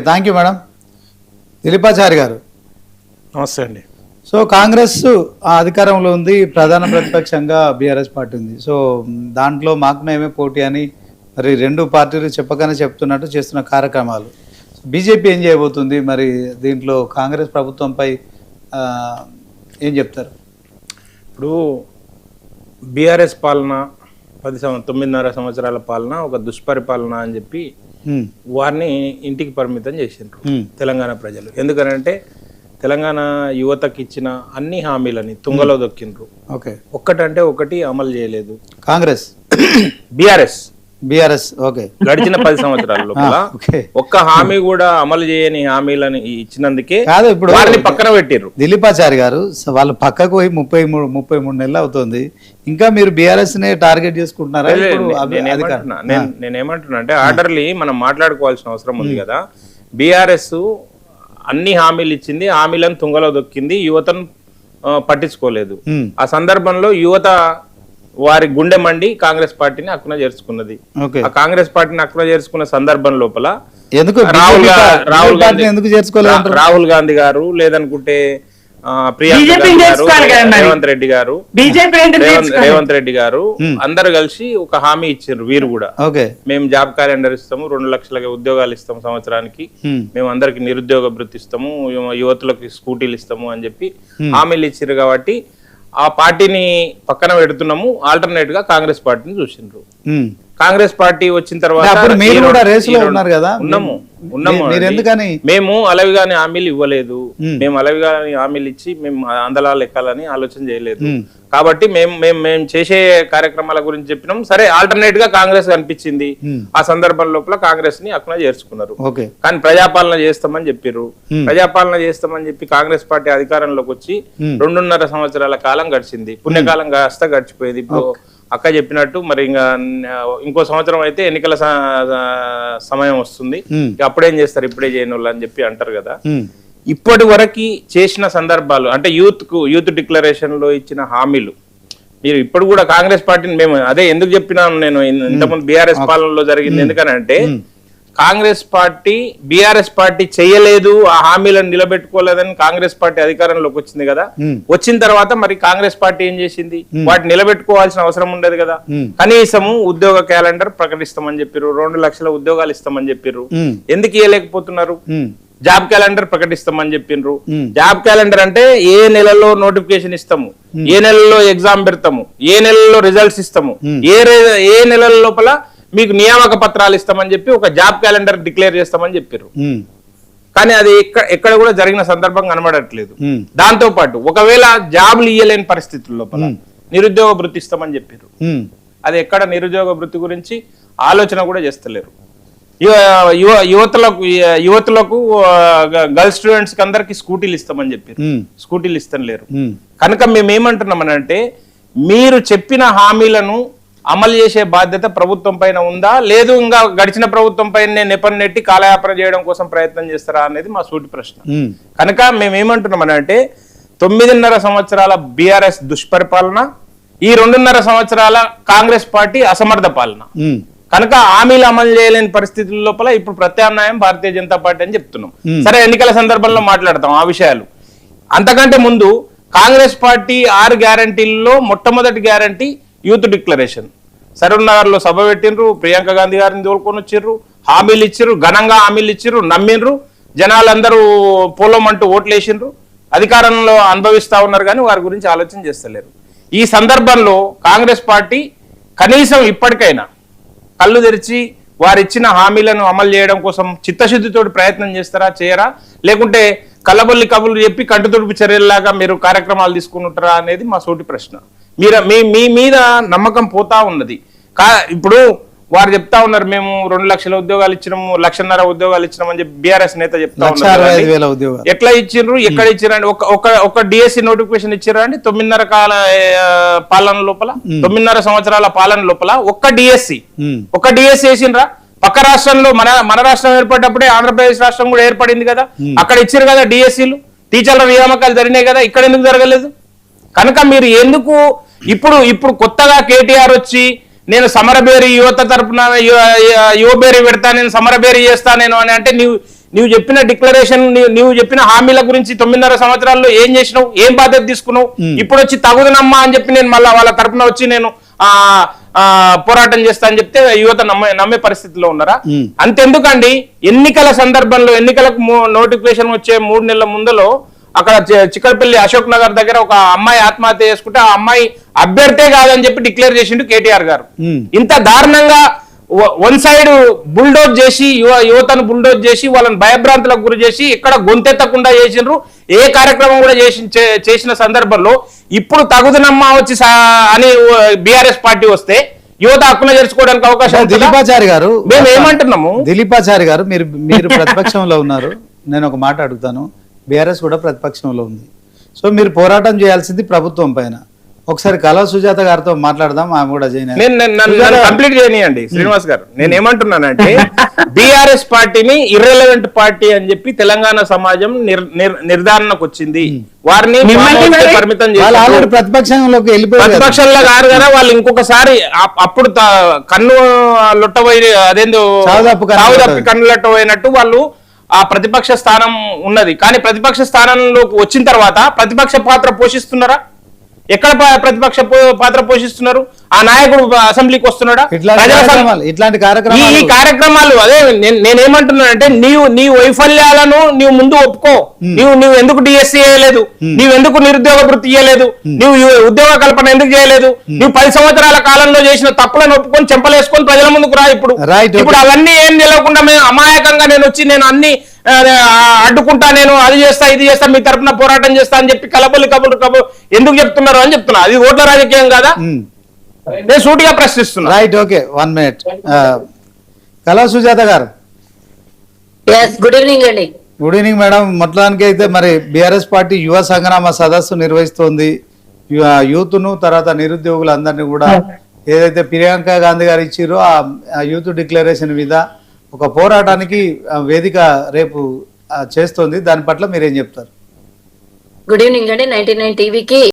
Thank you madam. Dilipachari గారు నమస్తే అండి. సో కాంగ్రెస్ అధికారంలో ఉంది, ప్రధాన ప్రతిపక్షంగా బీఆర్ఎస్ పార్టీ ఉంది. సో దాంట్లో మాకు మేమే పోటీ అని మరి రెండు పార్టీలు చెప్పకనే చెప్తున్నట్టు చేస్తున్న కార్యక్రమాలు. బీజేపీ ఏం చేయబోతుంది మరి దీంట్లో కాంగ్రెస్ ప్రభుత్వంపై ఏం చెప్తారు? ఇప్పుడు బీఆర్ఎస్ పాలన 9.5 సంవత్సరాల పాలన ఒక దుష్పరిపాలన అని చెప్పి వారిని ఇంటికి పరిమితం చేసిండ్రు తెలంగాణ ప్రజలు. ఎందుకనంటే తెలంగాణ యువతకి ఇచ్చిన అన్ని హామీలని తుంగలో దొక్కిండ్రు. ఒక్కటంటే ఒకటి అమలు చేయలేదు కాంగ్రెస్. బీఆర్ఎస్ గడిచిన 10 సంవత్సరాల లోపల ఒక్క హామీ కూడా అమలు చేయని హామీలని ఇచ్చినందుకే కాదు ఇప్పుడు వారిని పక్కన పెట్టిర్రు. దిలీపాచారి గారు వాళ్ళు పక్కకు పోయి 33 నెలలు అవుతుంది, ఇంకా మీరు బీఆర్ఎస్ నే టార్గెట్ చేసుకుంటున్నారా? నేనేమంటున్నా అంటే ఆర్డర్లీ మనం మాట్లాడుకోవాల్సిన అవసరం ఉంది కదా. బీఆర్ఎస్ అన్ని హామీలు ఇచ్చింది, హామీలను తుంగలో దొక్కింది, యువతను పట్టించుకోలేదు. ఆ సందర్భంలో యువత వారి గుండె మండి కాంగ్రెస్ పార్టీని అక్కున చేర్చుకున్నది. ఆ కాంగ్రెస్ పార్టీని అక్కున చేర్చుకున్న సందర్భం లోపల రాహుల్ గాంధీ గారు లేదనుకుంటే రేవంత్ రెడ్డి గారు అందరు కలిసి ఒక హామీ ఇచ్చారు. వీరు కూడా మేము జాబ్ క్యాలెండర్ ఇస్తాము, 2 లక్షల ఉద్యోగాలు ఇస్తాము సంవత్సరానికి, మేము అందరికి నిరుద్యోగ భృతి ఇస్తాము, యువతులకు స్కూటీలు ఇస్తాము అని చెప్పి హామీలు ఇచ్చారు. కాబట్టి ఆ పార్టీని పక్కన పెడుతున్నాము, ఆల్టర్నేట్ గా కాంగ్రెస్ పార్టీని చూసిండ్రు. కాంగ్రెస్ పార్టీ వచ్చిన తర్వాత మేము అలవిగాని హామీలు ఇవ్వలేదు, మేము అలవిగాని హామీలు ఇచ్చి మేము అందలాలు ఎక్కాలని ఆలోచన చేయలేదు. కాబట్టి మేము చేసే కార్యక్రమాల గురించి చెప్పినాం. సరే, ఆల్టర్నేట్ గా కాంగ్రెస్ కనిపించింది. ఆ సందర్భం లోపల కాంగ్రెస్ ని అక్కడ చేర్చుకున్నారు. కానీ ప్రజాపాలన చేస్తామని చెప్పారు. ప్రజాపాలన చేస్తామని చెప్పి కాంగ్రెస్ పార్టీ అధికారంలోకి వచ్చి 2.5 సంవత్సరాల కాలం గడిచింది. పుణ్యకాలం కాస్త గడిచిపోయింది. ఇప్పుడు అక్క చెప్పినట్టు మరి ఇంకో సంవత్సరం అయితే ఎన్నికల సమయం వస్తుంది, అప్పుడేం చేస్తారు, ఇప్పుడే చేయని వాళ్ళు అని చెప్పి అంటారు కదా. ఇప్పటి వరకు చేసిన సందర్భాలు అంటే యూత్ డిక్లరేషన్ లో ఇచ్చిన హామీలు మీరు ఇప్పుడు కూడా కాంగ్రెస్ పార్టీని మేము అదే ఎందుకు చెప్పినాను నేను ఇంతకుముందు బీఆర్ఎస్ పాలనలో జరిగింది. ఎందుకనంటే కాంగ్రెస్ పార్టీ బీఆర్ఎస్ పార్టీ చేయలేదు, ఆ హామీలను నిలబెట్టుకోలేదని కాంగ్రెస్ పార్టీ అధికారంలోకి వచ్చింది కదా. వచ్చిన తర్వాత మరి కాంగ్రెస్ పార్టీ ఏం చేసింది, వాటిని నిలబెట్టుకోవాల్సిన అవసరం ఉండదు కదా. కనీసము ఉద్యోగ క్యాలెండర్ ప్రకటిస్తామని చెప్పారు, 2 లక్షల ఉద్యోగాలు ఇస్తామని చెప్పారు. ఎందుకు ఇవ్వలేకపోతున్నారు? జాబ్ క్యాలెండర్ ప్రకటిస్తామని చెప్పిండ్రు. జాబ్ క్యాలెండర్ అంటే ఏ నెలలో నోటిఫికేషన్ ఇస్తాము, ఏ నెలలో ఎగ్జామ్ పెడతాము, ఏ నెలలో రిజల్ట్స్ ఇస్తాము, ఏ నెలల లోపల మీకు నియామక పత్రాలు ఇస్తామని చెప్పి ఒక జాబ్ క్యాలెండర్ డిక్లేర్ చేస్తామని చెప్పారు. కానీ అది ఎక్కడ కూడా జరిగిన సందర్భం కనబడట్లేదు. దాంతో పాటు ఒకవేళ జాబులు ఇయ్యలేని పరిస్థితుల లోపల నిరుద్యోగ భృతి ఇస్తామని చెప్పారు. అది ఎక్కడ నిరుద్యోగ భృతి గురించి ఆలోచన కూడా చేస్తలేరు. యువతులకు గర్ల్స్ స్టూడెంట్స్ కి అందరికి స్కూటీలు ఇస్తామని చెప్పారు, స్కూటీలు ఇస్తాం లేరు. కనుక మేమేమంటున్నామనంటే మీరు చెప్పిన హామీలను అమలు చేసే బాధ్యత ప్రభుత్వం పైన ఉందా, లేదు ఇంకా గడిచిన ప్రభుత్వం పైన నెపం నెట్టి కాలయాపన చేయడం కోసం ప్రయత్నం చేస్తారా అనేది మా సూటి ప్రశ్న. కనుక మేమేమంటున్నామనంటే 9.5 సంవత్సరాల బీఆర్ఎస్ దుష్పరిపాలన, ఈ 2.5 సంవత్సరాల కాంగ్రెస్ పార్టీ అసమర్థ పాలన. కనుక హామీలు అమలు చేయలేని పరిస్థితుల లోపల ఇప్పుడు ప్రత్యామ్నాయం భారతీయ జనతా పార్టీ అని చెప్తున్నాం. సరే, ఎన్నికల సందర్భంలో మాట్లాడతాం ఆ విషయాలు. అంతకంటే ముందు కాంగ్రెస్ పార్టీ 6 గ్యారంటీల్లో మొట్టమొదటి గ్యారంటీ యూత్ డిక్లరేషన్. సరూర్ లో సభ పెట్టిండ్రు, ప్రియాంక గాంధీ గారిని తోలుకొని వచ్చిర్రు, హామీలు ఇచ్చిర్రు, ఘనంగా హామీలు ఇచ్చిర్రు, నమ్మిండ్రు, జనాలందరూ పోలోమంటూ ఓట్లు వేసిండ్రు, అధికారంలో అనుభవిస్తా ఉన్నారు. కానీ వారి గురించి ఆలోచన చేస్తలేరు. ఈ సందర్భంలో కాంగ్రెస్ పార్టీ కనీసం ఇప్పటికైనా కళ్ళు తెరిచి వారిచ్చిన హామీలను అమలు చేయడం కోసం చిత్తశుద్ధితో ప్రయత్నం చేస్తారా, చేయరా, లేకుంటే కళ్ళబొల్లి కబుర్లు చెప్పి కంటితుడుపు చర్యల్లాగా మీరు కార్యక్రమాలు తీసుకుంటారా అనేది మా సూటి ప్రశ్న. మీ మీద నమ్మకం పోతా ఉన్నది. ఇప్పుడు వారు చెప్తా ఉన్నారు మేము 2 లక్షల ఉద్యోగాలు ఇచ్చినాము, 1.5 ఉద్యోగాలు ఇచ్చినామని చెప్పి బీఆర్ఎస్ నేత చెప్తా ఉన్నారు. ఎట్లా ఇచ్చిండ్రు, ఎక్కడ ఇచ్చిరండి? ఒక డిఎస్సి నోటిఫికేషన్ ఇచ్చిరా అండి? 9.5 పాలన లోపల 9.5 సంవత్సరాల పాలన లోపల ఒక్క డిఎస్సి వేసిండ్రా? పక్క రాష్ట్రంలో మన రాష్ట్రం ఏర్పడినప్పుడే ఆంధ్రప్రదేశ్ రాష్ట్రం కూడా ఏర్పడింది కదా, అక్కడ ఇచ్చారు కదా డిఎస్సీలు, టీచర్ల నియామకాలు జరిగినాయి కదా, ఇక్కడ ఎందుకు జరగలేదు? కనుక మీరు ఎందుకు ఇప్పుడు కొత్తగా కేటీఆర్ వచ్చి నేను సమరబేరి యువత తరపున యువబేరి పెడతా, నేను సమరబేరి చేస్తా నేను అని అంటే నువ్వు చెప్పిన డిక్లరేషన్, నువ్వు చెప్పిన హామీల గురించి 9.5 సంవత్సరాల్లో ఏం చేసినావు, ఏం బాధ్యత తీసుకున్నావు? ఇప్పుడు వచ్చి తగుదనమ్మా అని చెప్పి నేను మళ్ళీ వాళ్ళ తరపున వచ్చి నేను పోరాటం చేస్తా అని చెప్తే యువత నమ్మే పరిస్థితిలో ఉన్నారా? అంతెందుకండి, ఎన్నికల సందర్భంలో ఎన్నికలకు నోటిఫికేషన్ వచ్చే 3 నెలల ముందులో అక్కడ చిక్కడపల్లి అశోక్ నగర్ దగ్గర ఒక అమ్మాయి ఆత్మహత్య చేసుకుంటే ఆ అమ్మాయి అభ్యర్థే కాదని చెప్పి డిక్లేర్ చేసిండు కేటీఆర్ గారు. ఇంత దారుణంగా వన్ సైడ్ బుల్డోజ్ చేసి యువతను బుల్డోజ్ చేసి వాళ్ళని భయభ్రాంతులకు గురి చేసి ఎక్కడ గొంతెత్తకుండా చేసిండ్రు. ఏ కార్యక్రమం కూడా చేసిన సందర్భంలో ఇప్పుడు తగుదనమ్మా వచ్చి అని బీఆర్ఎస్ పార్టీ వస్తే యువత హక్కున చేర్చుకోవడానికి అవకాశం. దిలీపాచారి గారు, మేము ఏమంటున్నాము, దిలీపాచారి గారు మీరు ప్రతిపక్షంలో ఉన్నారు, నేను ఒక మాట అడుగుతాను. బీఆర్ఎస్ కూడా ప్రతిపక్షంలో ఉంది. సో మీరు పోరాటం చేయాల్సింది ప్రభుత్వం పైన. ఒకసారి కళా సుజాత గారితో మాట్లాడదాం, ఆమె కూడా కంప్లీట్ చేయనియండి. శ్రీనివాస్ గారు, నేను ఏమంటున్నానంటే బీఆర్ఎస్ పార్టీని ఇర్రెలవెంట్ పార్టీ అని చెప్పి తెలంగాణ సమాజం నిర్ధారణకు వచ్చింది. వారిని పరిమితం చేసి ప్రతిపక్షంలోకి వెళ్ళిపోయి ప్రతిపక్షంలో కాదు కదా వాళ్ళు. ఇంకొకసారి అప్పుడు కన్ను లొట్టబోయి అదేందో సావుదప్పి కన్ను లొట్టబోయినట్టు వాళ్ళు ఆ ప్రతిపక్ష స్థానం ఉన్నది. కానీ ప్రతిపక్ష స్థానంలోకి వచ్చిన తర్వాత ప్రతిపక్ష పాత్ర పోషిస్తున్నారా? ఎక్కడ ప్రతిపక్ష పాత్ర పోషిస్తున్నారు? ఆ నాయకుడు అసెంబ్లీకి వస్తున్నాడా? ఇట్లాంటి ఈ కార్యక్రమాలు అదే నేనేమంటున్నానంటే నీ వైఫల్యాలను నీవు ముందు ఒప్పుకో. నువ్వు ఎందుకు డిఎస్సీ చేయలేదు, నువ్వెందుకు నిరుద్యోగ వృత్తి చేయలేదు, నువ్వు ఉద్యోగ కల్పన ఎందుకు చేయలేదు, నువ్వు 10 సంవత్సరాల కాలంలో చేసిన తప్పులను ఒప్పుకొని చెంపలేసుకొని ప్రజల ముందుకు రా. ఇప్పుడు అవన్నీ ఏం తెలియకుండా మేము అమాయకంగా నేను వచ్చి నేను అన్ని అడ్డుకుంటా, నేను అది చేస్తా ఇది చేస్తా, మీ తరపున పోరాటం చేస్తా అని చెప్పి కబుర్లు ఎందుకు చెప్తున్నారు అని చెప్తున్నా. అది ఓట్ల రాజకీయం కాదా? నేను సూటిగా ప్రశ్నిస్తున్నా. Right, okay, 1 minute. కళా సుజాత గారు, గుడ్ ఈవినింగ్ అండి. Good evening madam. మొత్తానికి అయితే మరి బీఆర్ఎస్ పార్టీ యువ సంగ్రామ సదస్సు నిర్వహిస్తోంది. యూత్ను తర్వాత నిరుద్యోగులందరినీ కూడా ఏదైతే ప్రియాంక గాంధీ గారు ఇచ్చిరో ఆ యూత్ డిక్లరేషన్ మీద ఒక పోరాటానికి వేదిక రేపు చేస్తోంది. దాని పట్ల మీరేం చెప్తారు? గుడ్ ఈవినింగ్ అండి. 99 టీవీకి